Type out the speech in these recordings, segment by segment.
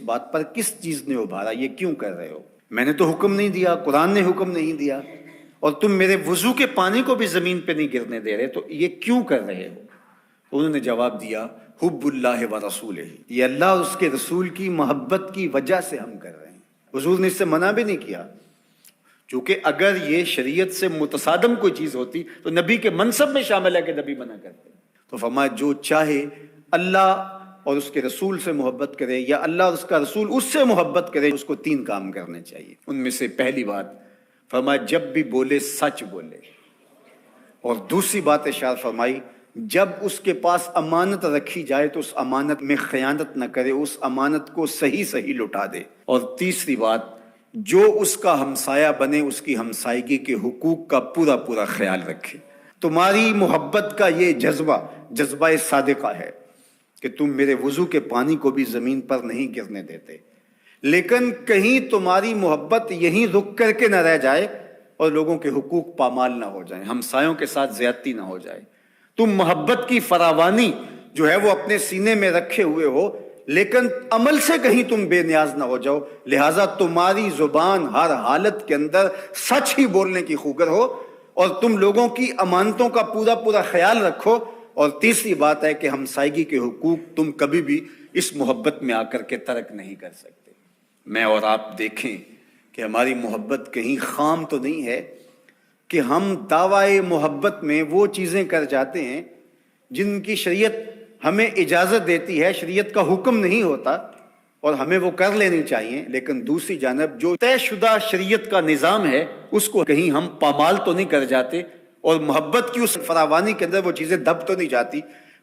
بات پر کس چیز نے ابھارا، یہ کیوں کر رہے ہو؟ میں نے تو حکم نہیں دیا، قرآن نے حکم نہیں دیا، اور تم میرے وضو کے پانی کو بھی زمین پہ نہیں گرنے دے رہے، تو یہ کیوں کر رہے ہو؟ انہوں نے جواب دیا، حب اللہ و رسولہ، یہ اللہ اور اس کے رسول کی محبت کی وجہ سے ہم کر رہے ہیں۔ حضور نے اس سے منع بھی نہیں کیا، چونکہ اگر یہ شریعت سے متصادم کوئی چیز ہوتی تو نبی کے منصب میں شامل ہے کہ نبی منع کرتے۔ تو فرمایا جو چاہے اللہ اور اس کے رسول سے محبت کرے یا اللہ اور اس کا رسول اس سے محبت کرے، اس کو 3 کام کرنے چاہیے۔ ان میں سے پہلی بات فرمایا جب بھی بولے سچ بولے، اور دوسری بات ارشاد فرمائی جب اس کے پاس امانت رکھی جائے تو اس امانت میں خیانت نہ کرے، اس امانت کو صحیح لٹا دے، اور تیسری بات جو اس کا ہمسایہ بنے اس کی ہمسائیگی کے حقوق کا پورا خیال رکھے۔ تمہاری محبت کا یہ جذبہ صادقہ ہے کہ تم میرے وضو کے پانی کو بھی زمین پر نہیں گرنے دیتے، لیکن کہیں تمہاری محبت یہیں رک کر کے نہ رہ جائے اور لوگوں کے حقوق پامال نہ ہو جائیں، ہمسایوں کے ساتھ زیادتی نہ ہو جائے۔ تم محبت کی فراوانی جو ہے وہ اپنے سینے میں رکھے ہوئے ہو، لیکن عمل سے کہیں تم بے نیاز نہ ہو جاؤ، لہٰذا تمہاری زبان ہر حالت کے اندر سچ ہی بولنے کی خوگر ہو، اور تم لوگوں کی امانتوں کا پورا خیال رکھو۔ اور تیسری بات ہے کہ ہمسائیگی کے حقوق تم کبھی بھی اس محبت میں آ کر کے ترک نہیں کر سکتے۔ میں اور آپ دیکھیں کہ ہماری محبت کہیں خام تو نہیں ہے کہ ہم دعوی محبت میں وہ چیزیں کر جاتے ہیں جن کی شریعت ہمیں اجازت دیتی ہے، شریعت کا حکم نہیں ہوتا، اور ہمیں وہ کر لینی چاہیے، لیکن دوسری جانب جو طے شدہ شریعت کا نظام ہے اس کو کہیں ہم پامال تو نہیں کر جاتے، اور محبت کی اس فراوانی کے اندر وہ چیزیں دب تو نہیں جاتی۔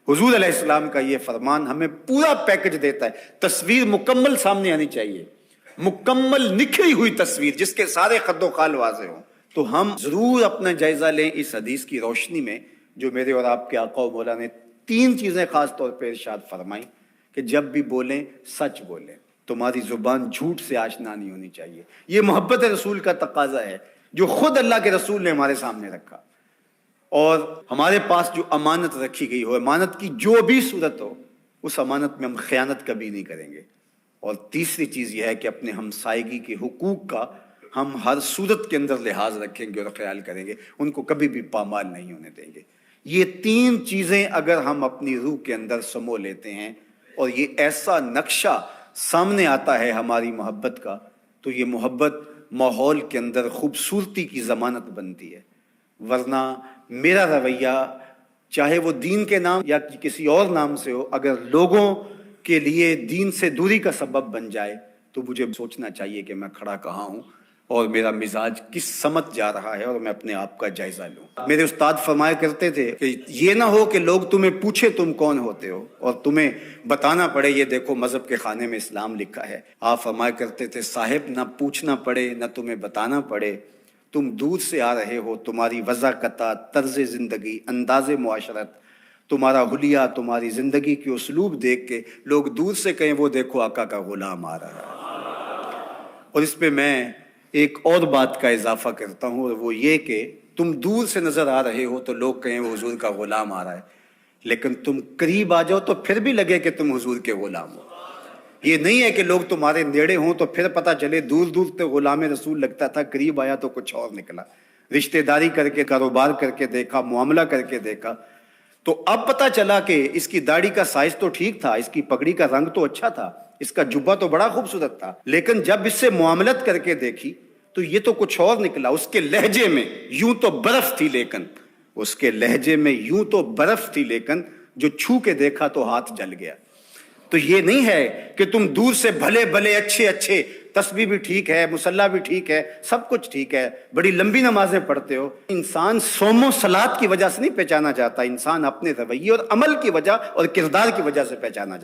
حضور علیہ السلام کا یہ فرمان ہمیں پورا پیکج دیتا ہے، تصویر مکمل سامنے آنی چاہیے، مکمل نکھری ہوئی تصویر جس کے سارے خد و خال واضح ہوں۔ تو ہم ضرور اپنا جائزہ لیں اس حدیث کی روشنی میں جو میرے اور آپ کے آقا و مولا نے 3 چیزیں خاص طور پہ ارشاد فرمائیں کہ جب بھی بولیں سچ بولیں، تمہاری زبان جھوٹ سے آشنا نہیں ہونی چاہیے۔ یہ محبت رسول کا تقاضا ہے جو خود اللہ کے رسول نے ہمارے سامنے رکھا، اور ہمارے پاس جو امانت رکھی گئی ہو، امانت کی جو بھی صورت ہو، اس امانت میں ہم خیانت کبھی نہیں کریں گے۔ اور تیسری چیز یہ ہے کہ اپنے ہمسائیگی کے حقوق کا ہم ہر صورت کے اندر لحاظ رکھیں گے اور خیال کریں گے، ان کو کبھی بھی پامال نہیں ہونے دیں گے۔ یہ 3 چیزیں اگر ہم اپنی روح کے اندر سمو لیتے ہیں اور یہ ایسا نقشہ سامنے آتا ہے ہماری محبت کا، تو یہ محبت ماحول کے اندر خوبصورتی کی ضمانت بنتی ہے۔ ورنہ میرا رویہ چاہے وہ دین کے نام یا کسی اور نام سے ہو، اگر لوگوں کے لیے دین سے دوری کا سبب بن جائے تو مجھے سوچنا چاہیے کہ میں کھڑا کہاں ہوں اور میرا مزاج کس سمت جا رہا ہے، اور میں اپنے آپ کا جائزہ لوں۔ میرے استاد فرمایا کرتے تھے کہ یہ نہ ہو کہ لوگ تمہیں پوچھے تم کون ہوتے ہو اور تمہیں بتانا پڑے یہ دیکھو مذہب کے خانے میں اسلام لکھا ہے۔ آپ فرمایا کرتے تھے صاحب نہ پوچھنا پڑے نہ تمہیں بتانا پڑے، تم دور سے آ رہے ہو، تمہاری وضاقت، طرز زندگی، انداز معاشرت، تمہارا حلیہ، تمہاری زندگی کی اسلوب دیکھ کے لوگ دور سے کہیں وہ دیکھو آقا کا غلام آ رہا ہے۔ اور اس پہ میں ایک اور بات کا اضافہ کرتا ہوں، اور وہ یہ کہ تم دور سے نظر آ رہے ہو تو لوگ کہیں وہ حضور کا غلام آ رہا ہے، لیکن تم قریب آ جاؤ تو پھر بھی لگے کہ تم حضور کے غلام ہو۔ یہ نہیں ہے کہ لوگ تمہارے نیڑے ہوں تو پھر پتہ چلے دور تو غلام رسول لگتا تھا، قریب آیا تو کچھ اور نکلا۔ رشتہ داری کر کے، کاروبار کر کے دیکھا، معاملہ کر کے دیکھا، تو اب پتہ چلا کہ اس کی داڑھی کا سائز تو ٹھیک تھا، اس کی پگڑی کا رنگ تو اچھا تھا، اس کا جبہ تو بڑا خوبصورت تھا، لیکن جب اس سے معاملت کر کے دیکھی تو یہ تو کچھ اور نکلا۔ اس کے لہجے میں یوں تو برف تھی، لیکن اس کے لہجے میں یوں تو برف تھی، لیکن جو چھو کے دیکھا تو ہاتھ جل گیا۔ تو یہ نہیں ہے کہ تم دور سے بھلے اچھے تسبیح بھی ٹھیک ہے، مصلی بھی ٹھیک ہے، سب کچھ ٹھیک ہے، بڑی لمبی نمازیں پڑھتے ہو۔ انسان صوم و صلات کی وجہ سے نہیں پہچانا جاتا، انسان اپنے رویے اور عمل کی وجہ اور کردار کی وجہ سے پہچانا جاتا۔